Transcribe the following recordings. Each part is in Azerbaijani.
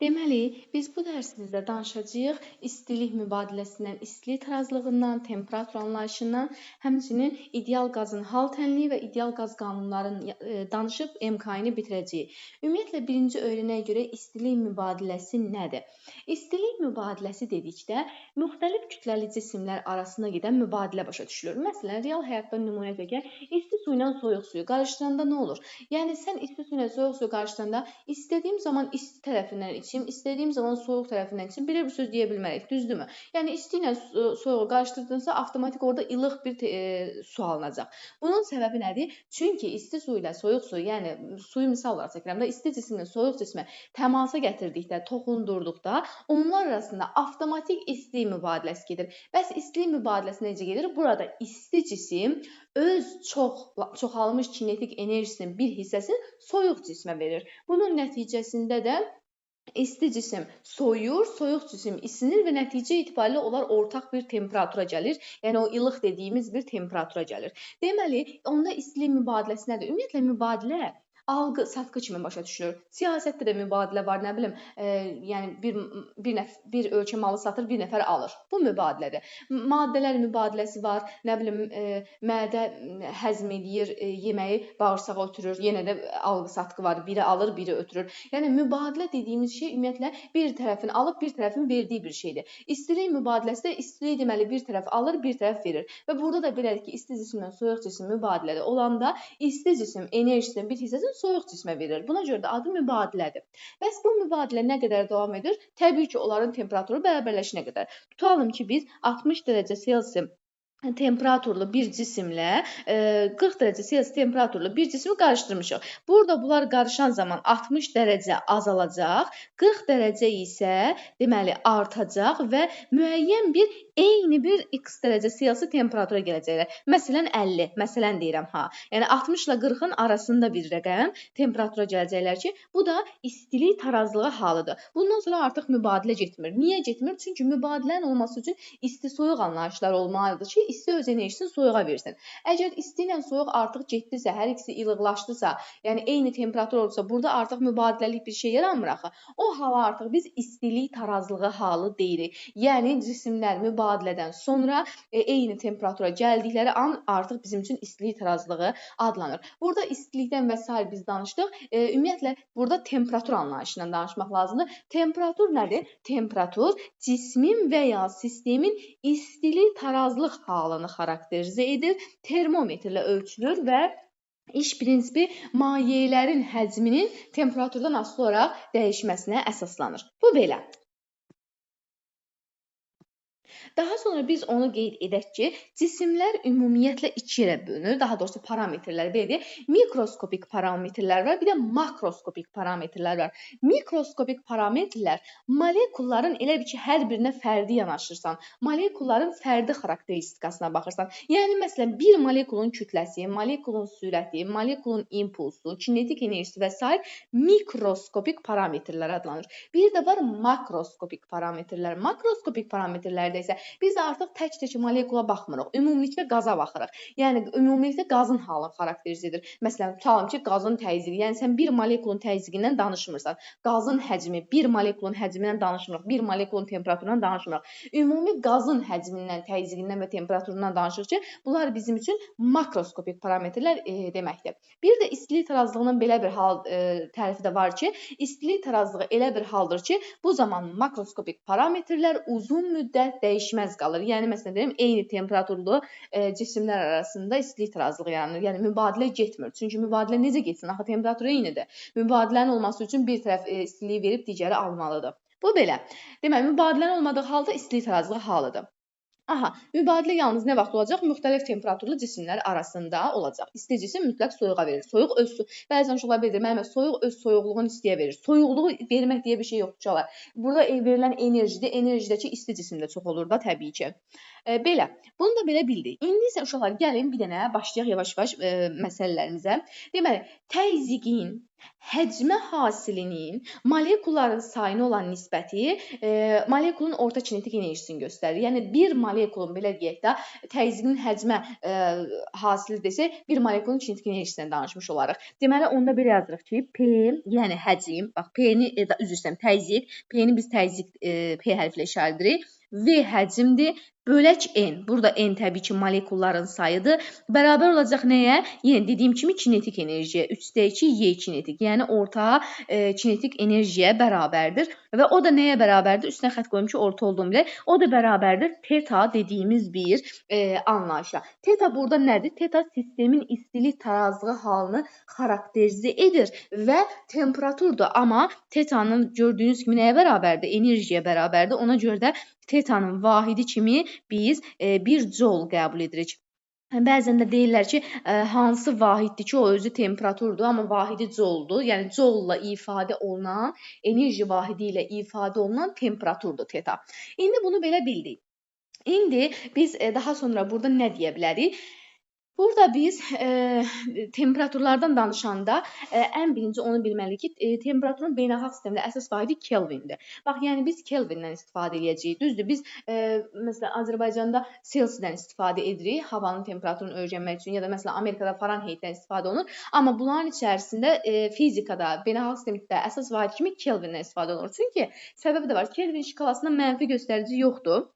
Deməli, biz bu dərsimizdə danışacağıq istilik mübadiləsindən, istilik tarazlığından, temperatur anlayışından, həmçinin ideal qazın hal tənliyi və ideal qaz qanunlarını danışıb MK-ni bitirəcəyik. Ümumiyyətlə, birinci öyrənəyə görə istilik mübadiləsi nədir? İstilik mübadiləsi dedikdə, müxtəlif kütləli cisimlər arasında gedən mübadilə başa düşülür. Məsələn, real həyatdan nümunə çəkək, isti su ilə soyuq suyu qarışdıranda nə olur? Yəni, sən isti su ilə soyuq suyu qarışdıranda istədiyim zaman isti tərəfindən içim, istədiyim zaman soyuq tərəfindən içim. Belə bir söz deyə bilmərik, düzdürmü? Yəni isti ilə soyuğu qarışdırdınsa, avtomatik orada ilıq bir su alınacaq. Bunun səbəbi nədir? Çünki isti su ilə soyuq su, yəni suyu misal olaraq çəkirəm də, isti cismlə soyuq cismə təmasa gətirdikdə, toxundurduqda onlar arasında avtomatik istilik mübadiləsi gedir. Bəs istilik mübadiləsi necə gedir? Burada isti cisim öz çoxalmış kinetik enerjisinin bir hissəsini soyuq cismə verir. Bunun nəticəsində də isti cisim soyuyur, soyuq cisim isinir və nəticə itibarilə onlar ortaq bir temperatura gəlir. Yəni o ilıq dediyimiz bir temperatura gəlir. Deməli, onda istilik mübadiləsi nədir? Ümumiyyətlə mübadilə alqı, satqı kimi başa düşülür. Siyasətdə də mübadilə var, nə bilim, yəni bir ölkə malı satır, bir nəfər alır. Bu mübadilədir. Maddələr mübadiləsi var, nə bilim, mədə həzm eləyir, yeməyi bağırsağa ötürür, yenə də alqı-satqı var, biri alır, biri ötürür. Yəni mübadilə dediyimiz şey ümumiyyətlə bir tərəfin alıb, bir tərəfin verdiyi bir şeydir. İstilik mübadiləsi də istilik deməli bir tərəf alır, bir tərəf verir. Və burada da belədir ki, isti cisimlə soyuq cisim mübadilədə olanda isti cisim enerjisinin bir hissəsini soyuq cismə verir. Buna görə də adı mübadilədir. Bəs bu mübadilə nə qədər davam edir? Təbii ki, onların temperaturu bərabərləşinə qədər. Tutalım ki, biz 60 dərəcə Selsi temperaturlu bir cisimlə 40 dərəcə Selsi temperaturlu bir cismi qarışdırmışıq. Burada bunlar qarışan zaman 60 dərəcə azalacaq, 40 dərəcə isə deməli artacaq və müəyyən bir eyni bir x dərəcə Selsi temperatura gələcəklər. Məsələn 50, məsələn deyirəm ha. Yəni 60 ilə 40-ın arasında bir rəqəm temperatura gələcəklər ki, bu da istilik tarazlığı halıdır. Bundan sonra artıq mübadilə getmir. Niyə getmir? Çünki mübadilənin olması üçün isti-soyuq anlayışlar olmalıdır ki, isti öz enerjisini soyuğa versin. Əgər isti ilə soyuq artıq getdisə, hər ikisi ilıqlaşdısa, yəni eyni temperatur olsa, burada artıq mübadiləlik bir şey yaranmır axı. O hala artıq biz istilik tarazlığı halı deyirik. Yəni cisimlər mübadilədən sonra eyni temperatura gəldikləri an artıq bizim üçün istilik tarazlığı adlanır. Burada istilikdən və s. biz danışdıq. Ümumiyyətlə burada temperatur anlayışından danışmaq lazımdır. Temperatur nədir? Temperatur cismin və ya sistemin istilik tarazlıq halını xarakterizə edir. Termometrlə ölçülür və İş prinsipi mayelərin həcminin temperaturdan asılı olaraq dəyişməsinə əsaslanır. Bu belə. Daha sonra biz onu qeyd edək ki, cisimlər ümumiyyətlə iki yerə bölünür. Daha doğrusu parametrlər belə deyək. Mikroskopik parametrlər var, bir də makroskopik parametrlər var. Mikroskopik parametrlər molekulların elə bir ki, hər birinə fərdi yanaşırsan, molekulların fərdi xarakteristikasına baxırsan. Yəni məsələn, bir molekulun kütləsi, molekulun sürəti, molekulun impulsu, kinetik enerjisi və s. mikroskopik parametrlər adlanır. Bir də var makroskopik parametrlər. Makroskopik parametrlərdə isə biz artıq tək-tək molekula baxmırıq. Ümumilikdə qaza baxırıq. Yəni ümumilikdə qazın halını xarakterizə edir. Məsələn, tutalım ki, qazın təzyiqi. Yəni sən bir molekulun təzyiqindən danışmırsan. Qazın həcmi, bir molekulun həcmindən danışmırıq. Bir molekulun temperaturundan danışmırıq. Ümumi qazın həcmindən, təzyiqindən və temperaturundan danışırıq ki, bunlar bizim üçün makroskopik parametrlər deməkdir. Bir də istilik tarazlığının belə bir tərifi də var ki, istilik tarazlığı elə bir haldır ki, bu zaman makroskopik parametrlər uzun müddət dəyişməz qalır. Yəni məsələn deyim, eyni temperaturlu cisimlər arasında istilik tarazlığı yaranır. Yəni mübadilə getmir. Çünki mübadilə necə getsin? Axı temperatur eynidir. Mübadilənin olması üçün bir tərəf istiliyi verib digəri almalıdır. Bu belə. Deməli, mübadilənin olmadığı halda istilik tarazlığı halıdır. Aha, mübadilə yalnız nə vaxt olacaq? Müxtəlif temperaturlu cisimlər arasında olacaq. İsti cisim mütləq soyuğa verir. Soyuq öz bəzən uşaqlar bilir, müəllimə soyuq öz soyuqluğunu istiyə verir. Soyuqluğu vermək deyə bir şey yoxdur uşaqlar. Burada verilən enerjidə, enerjidəki isti cisimdə çox olur da təbii ki. Belə. Bunu da belə bildik. İndi isə uşaqlar gəlin bir dənə başlayaq yavaş-yavaş məsələlərimizə. Deməli, təzyiqin həcmə hasilinin molekulların sayına olan nisbəti molekulun orta kinetik enerjisini göstərir. Yəni bir molekulun belə deyək də təzyiqinin həcmə hasili desək, bir molekulun kinetik enerjisindən danışmış olarıq. Deməli onda belə yazırıq ki, P, yəni həcm, bax P-ni üzr istəyirəm, təzyiq, P-ni biz təzyiq P hərfi ilə işarə edirik. V həcmdir. Bölək N. Burada N təbii ki, molekulların sayıdır. Bərabər olacaq nəyə? Yəni dediyim kimi kinetik enerjiyə. 3/2 Y kinetik. Yəni orta kinetik enerjiyə bərabərdir. Və o da nəyə bərabərdir? Üstünə xətt qoyum ki, orta olduğunu bilək. O da bərabərdir teta dediyimiz bir anlayışa. Teta burada nədir? Teta sistemin istilik tarazlığı halını xarakterizə edir və temperaturdur. Amma tetanın gördüyünüz kimi nəyə bərabərdir? Enerjiyə bərabərdir. Ona görə də tetanın vahidi kimi biz 1 joule qəbul edirik. Bəzən də deyirlər ki, hansı vahiddir ki, o özü temperaturdur, amma vahidi joule-dur. Yəni joule-la ifadə olunan, enerji vahidi ilə ifadə olunan temperaturdur teta. İndi bunu belə bildik. İndi biz daha sonra burada nə deyə bilərik? Burada biz temperaturlardan danışanda ən birinci onu bilməliyik ki, temperaturun beynəlxalq sistemdə əsas vahidi Kelvindir. Bax, yəni biz Kelvindən istifadə edəcəyik. Düzdür, biz məsələn Azərbaycanda Celsiusdən istifadə edirik, havanın temperaturunu öyrənmək üçün ya da məsələn Amerikada Fahrenheitdən istifadə olunur. Amma bunların içərisində fizikada, beynəlxalq sistemdə əsas vahid kimi Kelvindən istifadə olunur. Çünki səbəbi də var. Kelvin şkalasında mənfi göstərici yoxdur.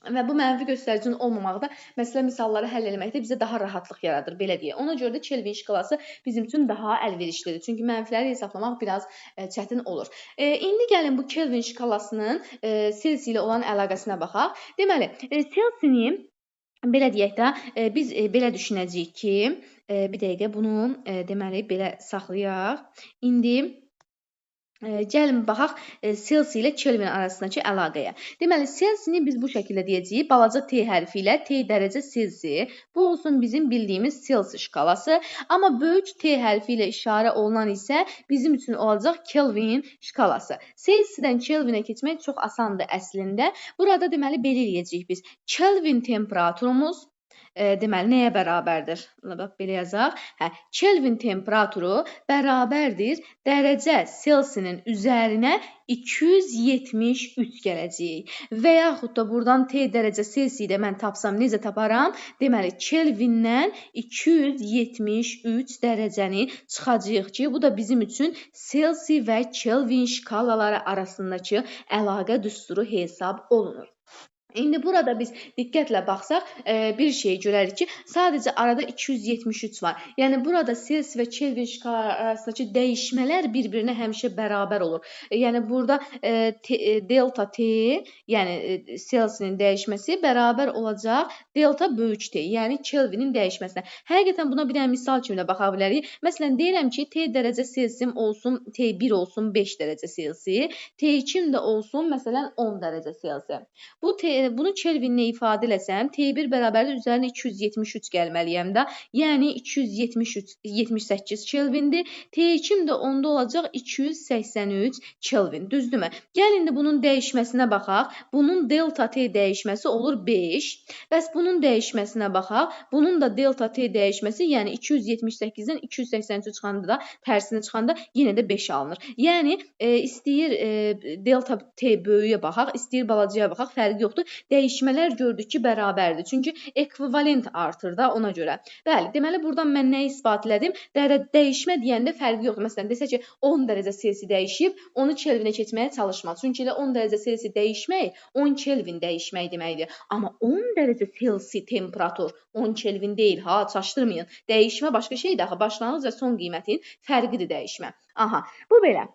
Və bu mənfi göstəricinin olmamağı da məsələ misalları həll etməkdə bizə daha rahatlıq yaradır, belə deyək. Ona görə də Kelvin şkalası bizim üçün daha əlverişlidir. Çünki mənfiləri hesablamaq biraz çətin olur. İndi gəlin bu Kelvin şkalasının Celsius ilə olan əlaqəsinə baxaq. Deməli, Celsius'ni belə deyək də, biz belə düşünəcəyik ki, bir dəqiqə bunu deməli belə saxlayaq. İndi gəlin baxaq Celsius ilə Kelvin arasındakı əlaqəyə. Deməli, Celsius'ni biz bu şəkildə deyəcəyik. Balaca T hərfi ilə T dərəcə Celsius. Bu olsun bizim bildiyimiz Celsius şkalası. Amma böyük T hərfi ilə işarə olunan isə bizim üçün olacaq Kelvin şkalası. Celsius'dən Kelvinə keçmək çox asandır əslində. Burada deməli belə eləyəcəyik biz. Kelvin temperaturumuz deməli nəyə bərabərdir? Bax belə yazaq. Kelvin temperaturu bərabərdir dərəcə Celsius'un üzərinə 273 gələcək. Və yaxud da buradan T dərəcə Celsius-i də mən tapsam necə taparam? Deməli Kelvindən 273 dərəcəni çıxacağıq ki, bu da bizim üçün Celsius və Kelvin şkalaları arasındakı əlaqə düsturu hesab olunur. İndi burada biz diqqətlə baxsaq, bir şey görərik ki, sadəcə arada 273 var. Yəni burada Celsius və Kelvin şkalaları arasındakı dəyişmələr bir-birinə həmişə bərabər olur. Yəni burada delta T, yəni Celsius'un dəyişməsi bərabər olacaq delta böyük T, yəni Kelvinin dəyişməsinə. Həqiqətən buna bir dənə misal kimi də baxa bilərik. Məsələn, deyirəm ki, T dərəcə Celsius olsun, T1 olsun 5 dərəcə Celsius, T2 də olsun, məsələn, 10 dərəcə Celsius. Bunu Kelvinlə ifadə eləsəm, T1 bərabərdir üzərinə 273 gəlməliyəm də. Yəni 278 Kelvindir. T2 də onda olacaq 283 Kelvin. Düzdürmü? Gəlin indi bunun dəyişməsinə baxaq. Bunun delta T dəyişməsi olur 5. Bəs bunun dəyişməsinə baxaq. Bunun da delta T dəyişməsi, yəni 278-dən 283 çıxanda da, tərsini çıxanda yenə də 5 alınır. Yəni istəyir delta T böyüyə baxaq, istəyir balacaya baxaq, fərqi yoxdur. Dəyişmələr gördük ki, bərabərdir. Çünki ekvivalent artır da ona görə. Bəli, deməli buradan mən nə isbat elədim? Dəyişmə deyəndə fərqi yoxdur. Məsələn, desək ki, 10 dərəcə Celsius dəyişib, onu Kelvinə keçməyə çalışma. Çünki elə 10 dərəcə Celsius dəyişmək 10 Kelvin dəyişmək deməkdir. Amma 10 dərəcə Celsius temperatur 10 Kelvin deyil, ha, çaşdırmayın. Dəyişmə başqa şeydir. Axı başlanğıc və son qiymətin fərqidir dəyişmə. Aha, bu belə.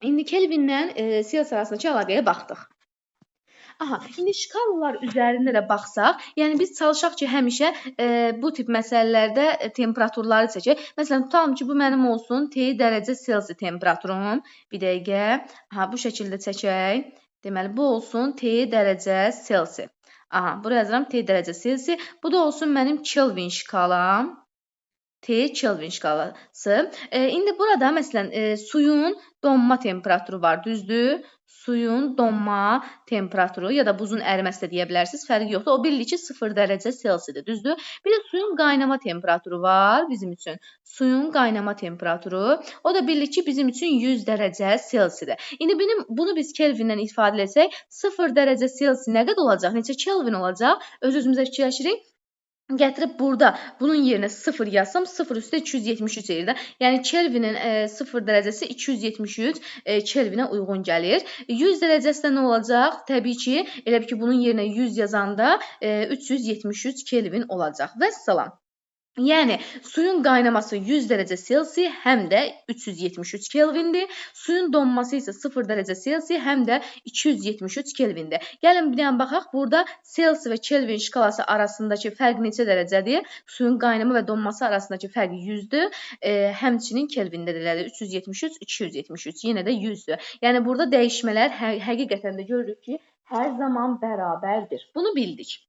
İndi Kelvinlə Celsius arasındakı əlaqəyə baxdıq. Aha, indi şkalalar üzərində də baxsaq, yəni biz çalışaq ki, həmişə bu tip məsələlərdə temperaturları seçək. Məsələn, tutalım ki, bu mənim olsun T dərəcə Celsius temperaturum. Bir dəqiqə, bu şəkildə çəkək. Deməli, bu olsun T dərəcə Celsius. Aha, buraya yazıram T dərəcə Celsius. Bu da olsun mənim Kelvin şkalam. T Kelvin şkalası. İndi burada məsələn suyun donma temperaturu var, düzdür? Suyun donma temperaturu ya da buzun əriməsi də deyə bilərsiniz, fərqi yoxdur. O bilirik ki 0 dərəcə Selsidir, düzdür? Bir də suyun qaynama temperaturu var bizim üçün. Suyun qaynama temperaturu. O da bilirik ki bizim üçün 100 dərəcə Selsidir. İndi bunu biz Kelvindən ifadə etsək, 0 dərəcə Selsi nə qədər olacaq? Neçə Kelvin olacaq? Öz-özümüzə fikirləşirik. Gətirib burada bunun yerinə 0 yazsam 0 üstə 273 edir də. Yəni Kelvinin 0 dərəcəsi 273 Kelvinə uyğun gəlir. 100 dərəcəsi də nə olacaq? Təbii ki, elə bil ki bunun yerinə 100 yazanda 373 Kelvin olacaq. Vəssalam. Yəni suyun qaynaması 100 dərəcə Selsi həm də 373 Kelvindir. Suyun donması isə 0 dərəcə Selsi həm də 273 Kelvindir. Gəlin bir dənə baxaq. Burada Selsi və Kelvin şkalası arasındakı fərq neçə dərəcədir? Suyun qaynama və donması arasındakı fərq 100-dür. Həmçinin Kelvində də elədir. 373, 273. Yenə də 100-dür. Yəni burada dəyişmələr həqiqətən də görürük ki, hər zaman bərabərdir. Bunu bildik.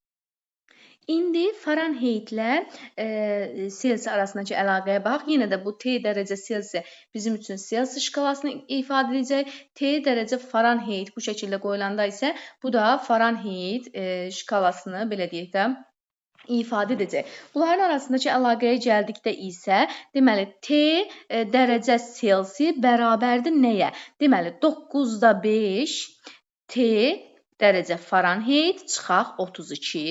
İndi Fahrenheitlə Selsi arasındakı əlaqəyə bax. Yenə də bu T dərəcə Selsi bizim üçün Selsi şkalasını ifadə edəcək. T dərəcə Fahrenheit bu şəkildə qoyulanda isə bu da Fahrenheit şkalasını belə deyək də ifadə edəcək. Bunların arasındakı əlaqəyə gəldikdə isə deməli T dərəcə Selsi bərabərdir nəyə? Deməli 9-da 5 T dərəcə Fahrenheit çıxaq 32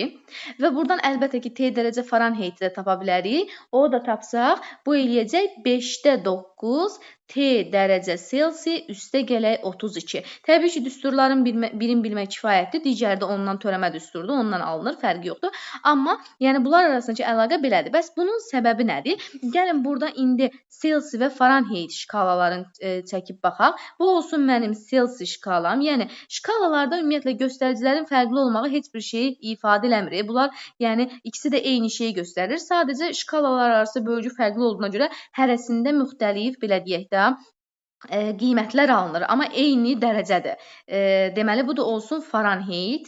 və buradan əlbəttə ki T dərəcə Fahrenheit də tapa bilərik. O da tapsaq bu eləyəcək 5-də 9 T dərəcə Selsi üstə gələk 32. Təbii ki, düsturların birini bilmək kifayətdir. Digəri də ondan törəmə düsturdur. Ondan alınır, fərqi yoxdur. Amma yəni bunlar arasındakı əlaqə belədir. Bəs bunun səbəbi nədir? Gəlin burada indi Selsi və Fahrenheit şkalalarını çəkib baxaq. Bu olsun mənim Selsi şkalam. Yəni şkalalarda ümumiyyətlə göstəricilərin fərqli olmağı heç bir şey ifadə eləmir. Bunlar yəni ikisi də eyni şeyi göstərir. Sadəcə şkalalar arası bölgü fərqli olduğuna görə hərəsində müxtəlif belə deyək də qiymətlər alınır, amma eyni dərəcədir. Deməli bu da olsun Fahrenheit.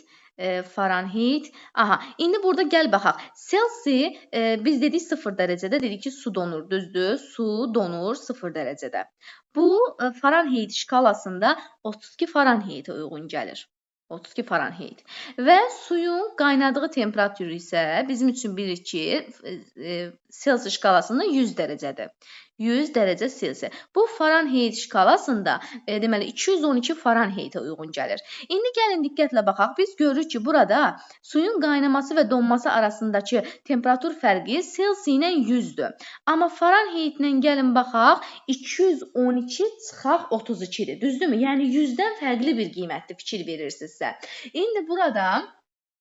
Fahrenheit. Aha, indi burada gəl baxaq. Selsi biz dedik 0 dərəcədə, dedik ki su donur, düzdür? Su donur 0 dərəcədə. Bu Fahrenheit şkalasında 32 Fahrenheitə uyğun gəlir. 32 Fahrenheit. Və suyun qaynadığı temperaturu isə bizim üçün bilirik ki, Selsi şkalasında 100 dərəcədir. 100 dərəcə Selsi. Bu Fahrenheit şkalasında deməli 212 Fahrenheitə uyğun gəlir. İndi gəlin diqqətlə baxaq. Biz görürük ki, burada suyun qaynaması və donması arasındakı temperatur fərqi Selsi ilə 100-dür. Amma Fahrenheitlə gəlin baxaq, 212 çıxaq 32-dir. Düzdürmü? Yəni 100-dən fərqli bir qiymətli fikir verirsinizsə. İndi burada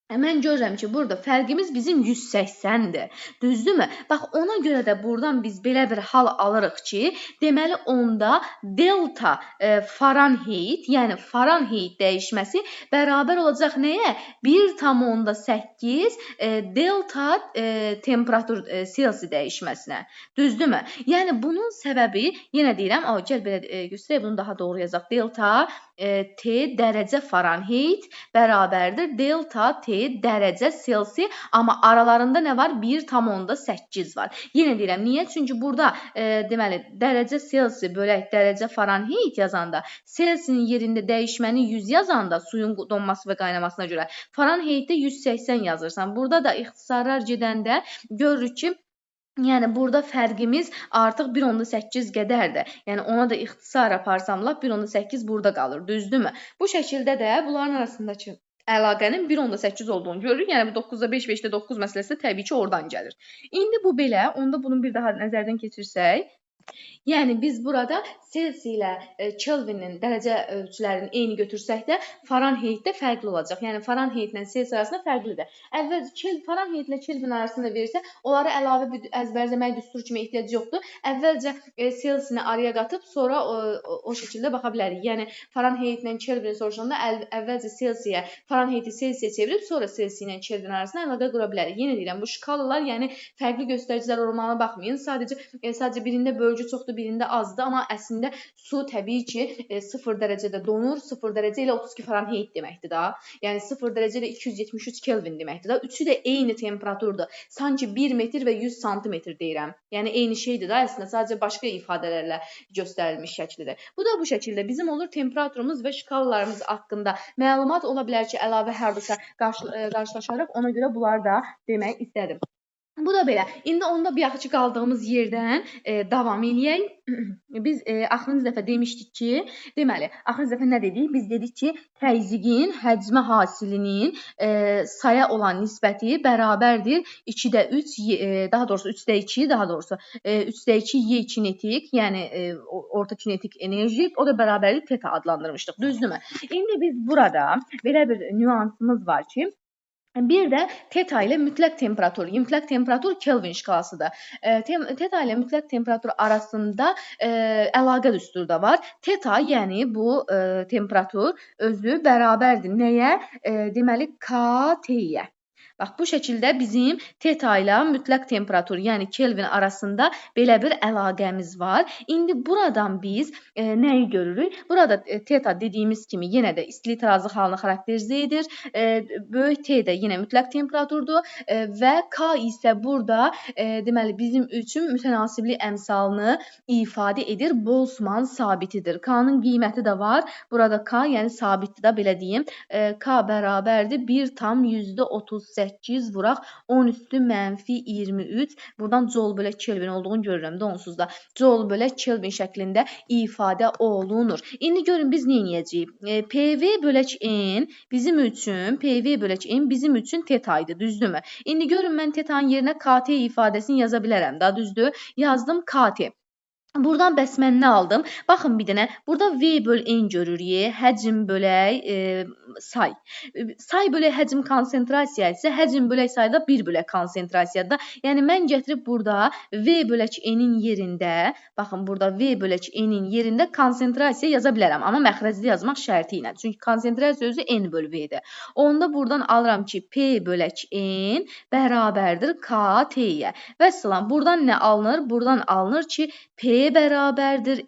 mən görürəm ki, burada fərqimiz bizim 180-dir. Düzdürmü? Bax, ona görə də buradan biz belə bir hal alırıq ki, deməli onda delta Fahrenheit, yəni Fahrenheit dəyişməsi bərabər olacaq nəyə? 1,8 delta temperatur Selsi dəyişməsinə. Düzdürmü? Yəni bunun səbəbi, yenə deyirəm, gəl belə göstərək, bunu daha doğru yazaq. Delta T dərəcə Fahrenheit bərabərdir delta T dərəcə Selsi, amma aralarında nə var? 1,8 var. Yenə deyirəm, niyə? Çünki burada deməli dərəcə Selsi bölək dərəcə Fahrenheit yazanda, Selsinin yerində dəyişməni 100 yazanda suyun donması və qaynamasına görə Fahrenheitdə 180 yazırsan. Burada da ixtisarlar gedəndə görürük ki, yəni burada fərqimiz artıq 1,8 qədərdir. Yəni ona da ixtisar aparsam, 1,8 burada qalır, düzdürmü? Bu şəkildə də bunların arasındakı əlaqənin 1,8 olduğunu görürük. Yəni 9-da 5, 5-də 9 məsələsi də təbii ki, oradan gəlir. İndi bu belə, onda bunu bir daha nəzərdən keçirsək, yəni biz burada Selsi ilə Kelvinin dərəcə ölçülərinin eyni götürsək də Fahrenheitdə fərqli olacaq. Yəni Fahrenheit ilə Selsi arasında fərqlidir. Əvvəlcə Fahrenheit ilə Kelvin arasında verirsə, onlara əlavə əzbərləmək düsturu kimi ehtiyac yoxdur. Əvvəlcə Selsini araya qatıb, sonra o şəkildə baxa bilərik. Yəni Fahrenheit ilə Kelvin soruşanda əvvəlcə Selsiyə, Fahrenheiti Selsiyə çevirib, sonra Selsi ilə Kelvin arasında əlaqə qura bilərik. Yenə deyirəm, bu şkalalar, yəni fərqli göstəricilər olmağına baxmayın. Sadəcə birində bölgü bölgü çoxdur, birində azdır, amma əslində su təbii ki 0 dərəcədə donur. 0 dərəcə ilə 32 Fahrenheit deməkdir da. Yəni 0 dərəcə ilə 273 Kelvin deməkdir da. Üçü də eyni temperaturdur. Sanki 1 metr və 100 santimetr deyirəm. Yəni eyni şeydir da, əslində sadəcə başqa ifadələrlə göstərilmiş şəklidir. Bu da bu şəkildə bizim olur temperaturumuz və şkalalarımız haqqında məlumat ola bilər ki, əlavə hardasa qarşılaşarıq. Ona görə bunları da demək istədim. Bu da belə. İndi onda bayaqçı qaldığımız yerdən davam eləyək. Biz axırıncı dəfə demişdik ki, deməli, axırıncı dəfə nə dedik? Biz dedik ki, təzyiqin həcmi hasilinin saya olan nisbəti bərabərdir 2-də 3, daha doğrusu 3-də 2, daha doğrusu 3-də 2 Y kinetik, yəni orta kinetik enerji, o da bərabərdir teta adlandırmışdıq. Düzdürmü? İndi biz burada belə bir nüansımız var ki, bir də teta ilə mütləq temperatur. Mütləq temperatur Kelvin şkalasıdır. Teta ilə mütləq temperatur arasında əlaqə düsturu da var. Teta, yəni bu temperatur özü bərabərdir nəyə? Deməli KT-yə. Bax, bu şəkildə bizim teta ilə mütləq temperatur, yəni Kelvin arasında belə bir əlaqəmiz var. İndi buradan biz nəyi görürük? Burada teta dediyimiz kimi yenə də istilik tarazlıq halını xarakterizə edir. Böyük T də yenə mütləq temperaturdur və K isə burada deməli bizim üçün mütənasiblik əmsalını ifadə edir. Boltzmann sabitidir. K-nın qiyməti də var. Burada K, yəni sabitdir də belə deyim. K bərabərdir 1,38 vuraq 10 üstü mənfi 23. Buradan Joule bölək Kelvin olduğunu görürəm də onsuz da. Joule bölək Kelvin şəklində ifadə olunur. İndi görün biz nə edəcəyik? PV bölək N bizim üçün, PV bölək N bizim üçün teta idi, düzdürmü? İndi görün mən tetanın yerinə KT ifadəsini yaza bilərəm da, düzdür? Yazdım KT. Buradan bəs mən nə aldım? Baxın bir dənə, burada V böl N görürük, həcm bölək say. Say bölək həcm konsentrasiya isə həcm bölək sayda 1 bölək konsentrasiyada. Yəni mən gətirib burada V bölək N-in yerində, baxın burada V bölək N-in yerində konsentrasiya yaza bilərəm. Amma məxrəcli yazmaq şərti ilə. Çünki konsentrasiya özü N böl V-dir. Onda buradan alıram ki, P bölək N bərabərdir KT-yə. Və salam, buradan nə alınır? Buradan alınır ki, P bərabərdir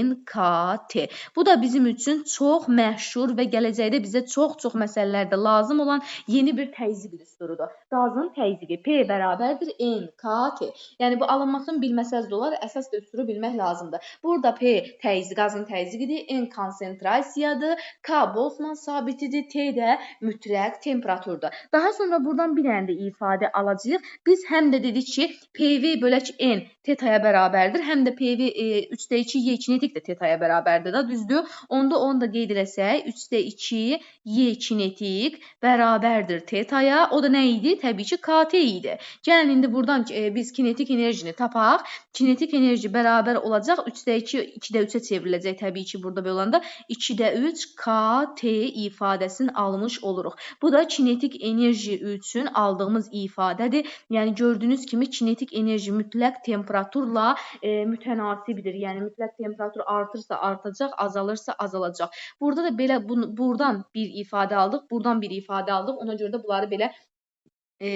NKT. Bu da bizim üçün çox məşhur və gələcəkdə bizə çox məsələlərdə lazım olan yeni bir təzyiq düsturudur. Qazın təzyiqi P bərabərdir NKT. Yəni bu alınmasını bilməsəz də olar, əsas düsturu bilmək lazımdır. Burada P qazın təzyiqidir, N konsentrasiyadır, K Boltzmann sabitidir, T də mütləq temperaturdur. Daha sonra buradan bir dənə də ifadə alacağıq. Biz həm də dedik ki, PV bölək N tetaya bərabərdir, həm də PV 3-də 2 Y kinetik də tetaya bərabərdir da, düzdür? Onda onu da qeyd eləsək, 3-də 2 Y kinetik bərabərdir tetaya. O da nə idi? Təbii ki, KT idi. Gəlin indi buradan biz kinetik enerjini tapaq. Kinetik enerji bərabər olacaq. 3-də 2, 2-də 3-ə çevriləcək təbii ki, burada belə olanda 2-də 3 KT ifadəsini almış oluruq. Bu da kinetik enerji üçün aldığımız ifadədir. Yəni gördüyünüz kimi kinetik enerji mütləq temperaturla mütənasibdir. Yəni mütləq temperatur artırsa artacaq, azalırsa azalacaq. Burada da belə buradan bir ifadə aldıq, buradan bir ifadə aldıq. Ona görə də bunları belə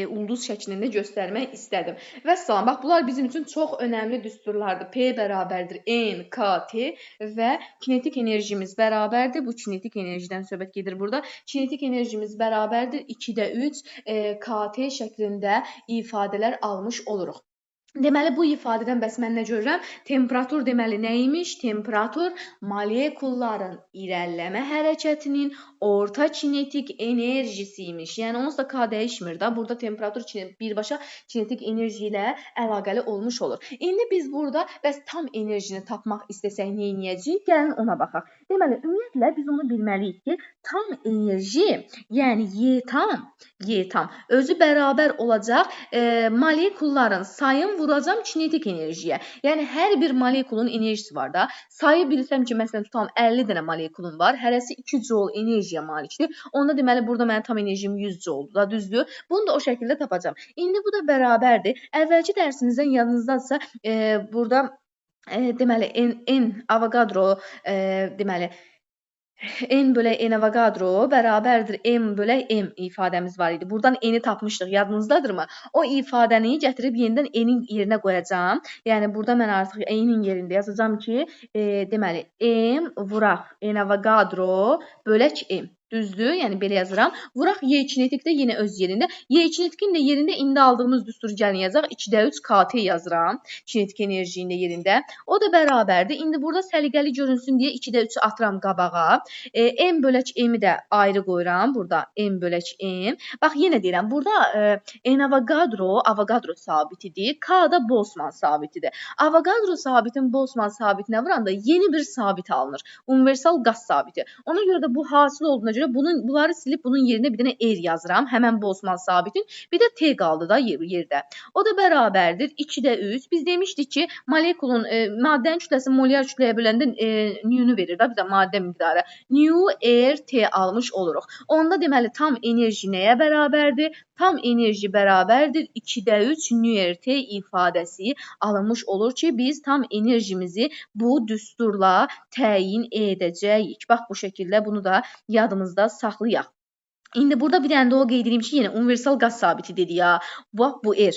ulduz şəklində göstərmək istədim. Və salam, bax bunlar bizim üçün çox önəmli düsturlardır. P bərabərdir NKT və kinetik enerjimiz bərabərdir. Bu kinetik enerjidən söhbət gedir burada. Kinetik enerjimiz bərabərdir 2-də 3 KT şəklində ifadələr almış oluruq. Deməli, bu ifadədən bəs mən nə görürəm? Temperatur deməli nə imiş? Temperatur molekulların irəliləmə hərəkətinin orta kinetik enerjisi imiş. Yəni, onsuz da K dəyişmir da. Burada temperatur birbaşa kinetik enerji ilə əlaqəli olmuş olur. İndi biz burada bəs tam enerjini tapmaq istəsək nə edəcəyik? Gəlin ona baxaq. Deməli, ümumiyyətlə biz onu bilməliyik ki, tam enerji, yəni Y tam özü bərabər olacaq molekulların sayın vuracam kinetik enerjiyə. Yəni, hər bir molekulun enerjisi var da. Sayı bilsəm ki, məsələn, tutalım 50 dənə molekulum var. Hərəsi 2 joule enerjiyə malikdir. Onda deməli, burada mənim tam enerjim 100 joule-dur da, düzdür? Bunu da o şəkildə tapacam. İndi bu da bərabərdir. Əvvəlki dərsimizdən yadınızdadsa, burada deməli, N Avogadro deməli, N bölək N Avogadro bərabərdir M bölək M ifadəmiz var idi. Buradan N-i tapmışdıq, yadınızdadırmı? O ifadəni gətirib yenidən N-in yerinə qoyacağam. Yəni burada mən artıq N-in yerində yazacağam ki, deməli M vuraq N Avogadro bölək M. Düzdür? Yəni belə yazıram. Vuraq Y kinetik də yenə öz yerində. Y kinetikin də yerində indi aldığımız düsturu gəlin yazaq. 2/3 KT yazıram. Kinetik enerjinin də yerində. O da bərabərdir. İndi burada səliqəli görünsün deyə 2/3 atıram qabağa. M bölək M-i də ayrı qoyuram. Burada M bölək M. Bax, yenə deyirəm. Burada N Avogadro sabitidir. K da Boltzmann sabitidir. Avogadro sabitin Boltzmann sabitinə vuranda yeni bir sabit alınır. Universal qaz sabiti. Ona görə də bu hasil olduğuna görə bunları silib bunun yerinə bir dənə R yazıram. Həmən Boltzmann sabitin. Bir də T qaldı da yerdə. O da bərabərdir 2/3. Biz demişdik ki, molekulun maddənin kütləsi molyar kütləyə böləndə nü-nü verir də bizə maddə miqdarı. Nü R T almış oluruq. Onda deməli tam enerji nəyə bərabərdir? Tam enerji bərabərdir 2/3 nü R T ifadəsi alınmış olur ki, biz tam enerjimizi bu düsturla təyin edəcəyik. Bax, bu şəkildə bunu da yadımızda saxlayaq. İndi burada bir dənə də o qeyd edeyim ki, yenə universal qaz sabiti dedi ya. Bax, bu R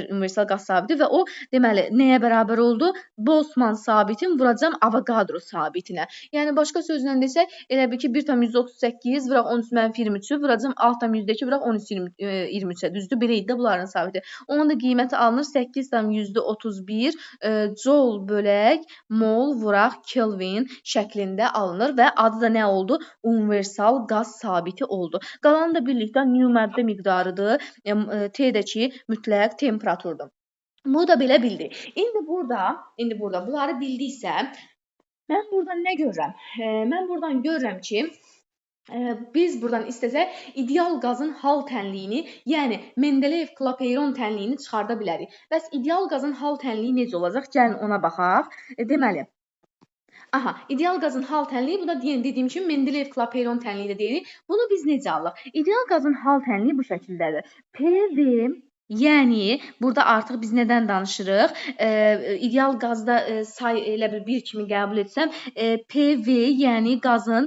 universal qaz sabiti və o deməli nəyə bərabər oldu? Boltzmann sabitin vuracam Avogadro sabitinə. Yəni başqa sözlə desək, elə bil ki 1,38 vuraq 13-23-ü vuracam 6,2 vuraq 13-23-ə. Düzdür? Belə idi də bunların sabiti. Onun da qiyməti alınır 8,31 joule bölək mol vuraq Kelvin şəklində alınır və adı da nə oldu? Universal qaz sabiti oldu. Qalanı da birlikdə nü maddə miqdarıdır. T-dəki mütləq temperaturdur. Bunu da belə bildik. İndi burada bunları bildiksə, mən buradan nə görürəm? Mən buradan görürəm ki, biz buradan istəsək ideal qazın hal tənliyini, yəni Mendeleyev-Klapeyron tənliyini çıxarda bilərik. Bəs ideal qazın hal tənliyi necə olacaq? Gəlin ona baxaq. Deməli, ideal qazın hal tənliyi, bu da dediyim kimi Mendeleyev-Klapeyron tənliyi də deyirik. Bunu biz necə alırıq? İdeal qazın hal tənliyi bu şəkildədir. PV, yəni burada artıq biz nədən danışırıq? İdeal qazda say elə bir kimi qəbul etsəm, PV, yəni qazın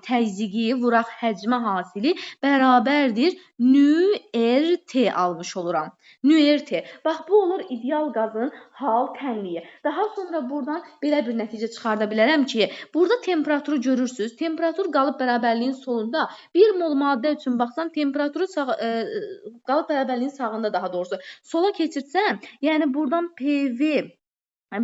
təzyiqi, vuraq həcmi hasili bərabərdir nü RT almış oluram. Nü RT. Bax, bu olur ideal qazın hal tənliyi. Daha sonra buradan belə bir nəticə çıxarda bilərəm ki, burada temperaturu görürsünüz. Temperatur qalıb bərabərliyin solunda. 1 mol maddə üçün baxsam, temperaturu qalıb bərabərliyin sağında daha doğrusu. Sola keçirsəm, yəni buradan PV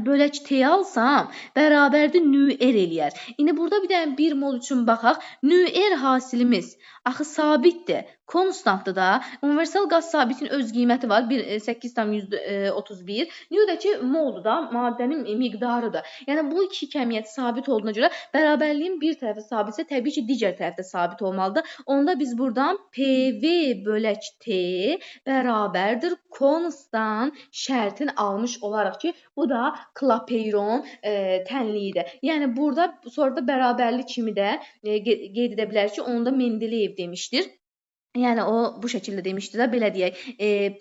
bölək T alsam, bərabərdir nü R eləyər. İndi burada bir dənə 1 mol üçün baxaq. Nü R hasilimiz axı sabitdir. Konstantdır da. Universal qaz sabitin öz qiyməti var. 8,31. Nüdəki moldur da, maddənin miqdarıdır. Yəni bu iki kəmiyyət sabit olduğuna görə bərabərliyin bir tərəfi sabitsə, təbii ki, digər tərəfdə sabit olmalıdır. Onda biz buradan PV bölək T bərabərdir konstant şərtin almış olaraq ki, bu da Klapeyron tənliyidir. Yəni burada sonra da bərabərlik kimi də qeyd edə bilərik ki, onu da Mendeleyev demişdir. Yəni o bu şəkildə demişdi də, belə deyək,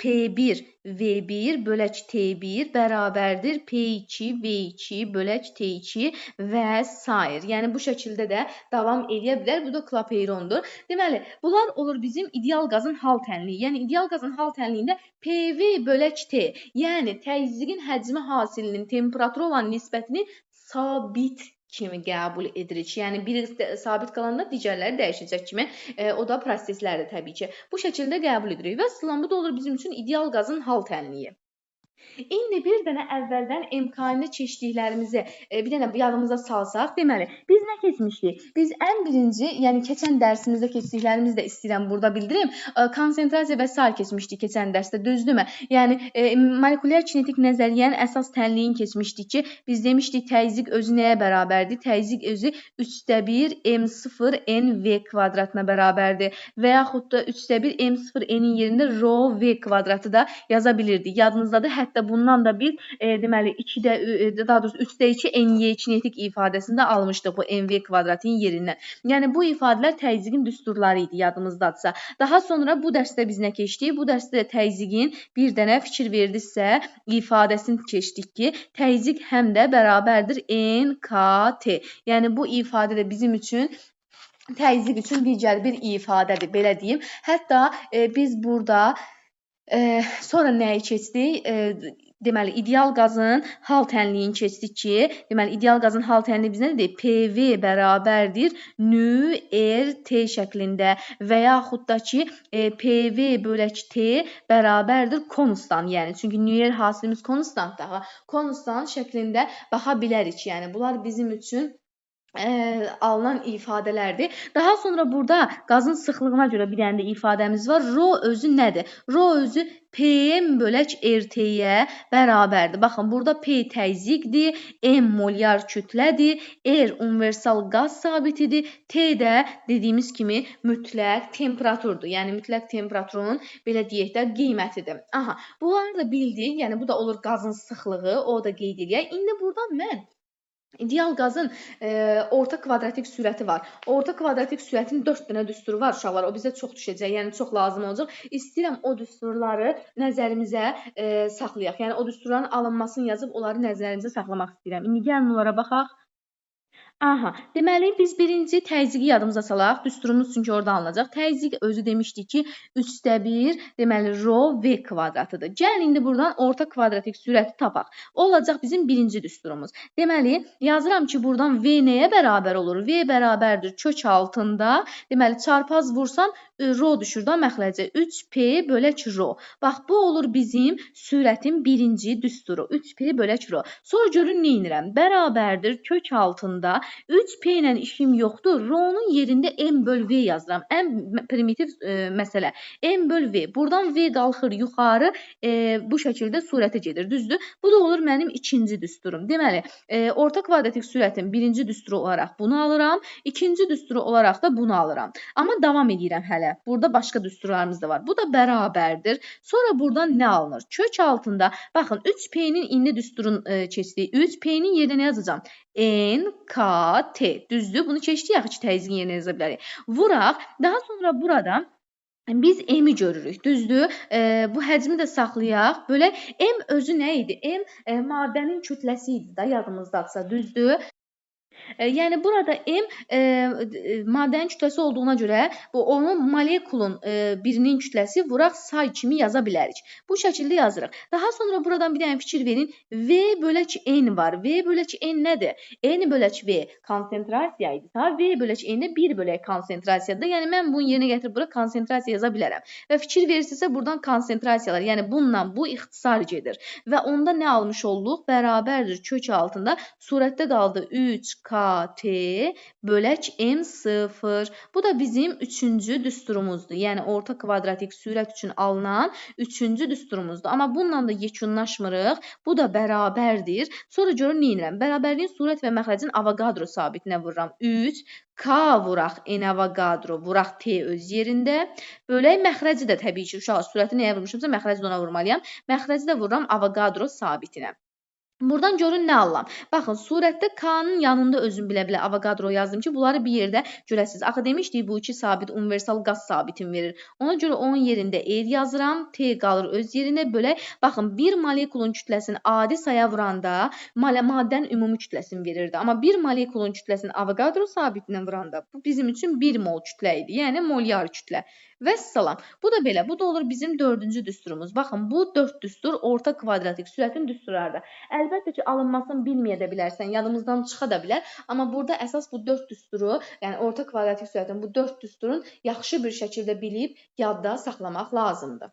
P1 V1 bölək T1 bərabərdir P2 V2 bölək T2 və s. Yəni bu şəkildə də davam edə bilər. Bu da Klapeyrondur. Deməli, bunlar olur bizim ideal qazın hal tənliyi. Yəni ideal qazın hal tənliyində PV bölək T, yəni təzyiqin həcmi hasilinin temperaturu olan nisbətini sabit kimi qəbul edirik. Yəni biri sabit qalanda digərləri dəyişəcək kimi, o da proseslərdir təbii ki. Bu şəkildə qəbul edirik və bu da olur bizim üçün ideal qazın hal tənliyi. İndi bir dənə əvvəldən MK-ni keçdiklərimizi bir dənə yadımıza salsaq, deməli, biz nə keçmişdik? Biz ən birinci, yəni keçən dərsimizdə keçdiklərimizi də istəyirəm burada bildirim. Konsentrasiya və sair keçmişdik keçən dərsdə, düzdürmü? Yəni, molekulyar kinetik nəzəriyyənin əsas tənliyini keçmişdik ki, biz demişdik təzyiq özü nəyə bərabərdir? Təzyiq özü 3/1 M0 NV kvadratına bərabərdir və yaxud da 3/1 M0 N'in yerində rho V kvadratı da yaza bilirdik. Yadınızdadır, hətta bundan da biz deməli 3/2 NY kinetik ifadəsində almışdıq bu NV kvadratın yerindən. Yəni bu ifadələr təzyiqin düsturları idi, yadımızdadırsa. Daha sonra bu dərsdə biz nə keçdik? Bu dərsdə də təzyiqin bir dənə fikir verdinizsə ifadəsini keçdik ki, təzyiq həm də bərabərdir NKT. Yəni bu ifadə də bizim üçün təzyiq üçün digər bir ifadədir, belə deyim. Hətta biz burada sonra nəyi keçdik? Deməli, ideal qazın hal tənliyini keçdik ki, deməli, ideal qazın hal tənliyi biz nə dedik? PV bərabərdir nÜ-R-T şəklində və yaxud da ki, PV bölək T bərabərdir konstant. Yəni, çünki nÜ-R hasilimiz konstantdır. Konstant şəklində baxa bilərik. Yəni, bunlar bizim üçün alınan ifadələrdir. Daha sonra burada qazın sıxlığına görə bir dənə də ifadəmiz var. Rho özü nədir? Rho özü PM bölək RT-yə bərabərdir. Baxın, burada P təzyiqdir, M molyar kütlədir, R universal qaz sabitidir, T də dediyimiz kimi mütləq temperaturdur. Yəni, mütləq temperaturun, belə deyək də, qiymətidir. Aha, bunları da bildik. Yəni, bu da olur qazın sıxlığı, o da qeyd edək. İndi buradan mən ideal qazın orta kvadratik sürəti var. Orta kvadratik sürətin 4 dənə düsturu var uşaqlar. O bizə çox düşəcək, yəni çox lazım olacaq. İstəyirəm o düsturları nəzərimizə saxlayaq. Yəni o düsturların alınmasını yazıb onları nəzərimizə saxlamaq istəyirəm. İndi gəlin onlara baxaq. Aha, deməli biz birinci təzyiqi yadımıza salaq. Düsturumuz çünki orada alınacaq. Təzyiq özü demişdik ki, 3/1 deməli rho v kvadratıdır. Gəlin indi buradan orta kvadratik sürəti tapaq. O olacaq bizim birinci düsturumuz. Deməli yazıram ki, buradan v nəyə bərabər olur? V bərabərdir kök altında. Deməli çarpaz vursam rho düşür də məxrəcə. 3p bölək rho. Bax bu olur bizim sürətin birinci düsturu. 3p bölək rho. Sonra görün nə edirəm? Bərabərdir kök altında 3p ilə işim yoxdur. Rho-nun yerində m böl v yazıram. Ən primitiv məsələ. M böl v. Buradan v qalxır yuxarı. Bu şəkildə surətə gedir. Düzdür? Bu da olur mənim ikinci düsturum. Deməli, orta kvadratik sürətin birinci düsturu olaraq bunu alıram. İkinci düsturu olaraq da bunu alıram. Amma davam edirəm hələ. Burada başqa düsturlarımız da var. Bu da bərabərdir. Sonra buradan nə alınır? Kök altında, baxın 3p-nin indi düsturun keçdiyi 3p-nin yerinə nə yazacağam? N, K, T. Düzdür? Bunu keçdik yaxı ki, təzyiqin yerinə yaza bilərik. Vuraq. Daha sonra burada biz M-i görürük. Düzdür? Bu həcmi də saxlayaq. Belə M özü nə idi? M maddənin kütləsi idi da yadımızdadsa. Düzdür? Yəni burada M maddənin kütləsi olduğuna görə onun molekulun birinin kütləsi vuraq say kimi yaza bilərik. Bu şəkildə yazırıq. Daha sonra buradan bir dənə fikir verin. V bölək N var. V bölək N nədir? N bölək V konsentrasiya idi. V bölək N də 1 bölək konsentrasiyadır. Yəni mən bunun yerinə gətirib bura konsentrasiya yaza bilərəm. Və fikir verirsinizsə buradan konsentrasiyalar, yəni bununla bu ixtisar gedir. Və onda nə almış olduq? Bərabərdir kök altında surətdə qaldı 3KT bölək M0. Bu da bizim üçüncü düsturumuzdur. Yəni orta kvadratik sürət üçün alınan üçüncü düsturumuzdur. Amma bununla da yekunlaşmırıq. Bu da bərabərdir. Sonra görün nə edirəm? Bərabərliyin surət və məxrəcin Avogadro sabitinə vururam. 3K vuraq N Avogadro, vuraq T öz yerində. Bölək məxrəci də təbii ki, uşaq surəti nəyə vurmuşumsa məxrəci də ona vurmalıyam. Məxrəci də vururam Avogadro sabitinə. Buradan görün nə alıram. Baxın, surətdə K-nın yanında özüm bilə-bilə Avogadro yazdım ki, bunları bir yerdə görəsiniz. Axı demişdik, bu iki sabit universal qaz sabitin verir. Ona görə onun yerində R yazıram, T qalır öz yerinə bölək. Baxın, bir molekulun kütləsini adi saya vuranda maddənin ümumi kütləsini verirdi. Amma bir molekulun kütləsini Avogadro sabitinə vuranda bu bizim üçün 1 mol kütlə idi. Yəni molyar kütlə. Vəssalam. Bu da belə. Bu da olur bizim dördüncü düsturumuz. Baxın, bu 4 düstur orta kvadratik sürətin düsturlarıdır. Əlbəttə ki, alınmasını bilməyə də bilərsən, yadımızdan çıxa da bilər. Amma burada əsas bu 4 düsturu, yəni orta kvadratik sürətin bu 4 düsturun yaxşı bir şəkildə bilib yadda saxlamaq lazımdır.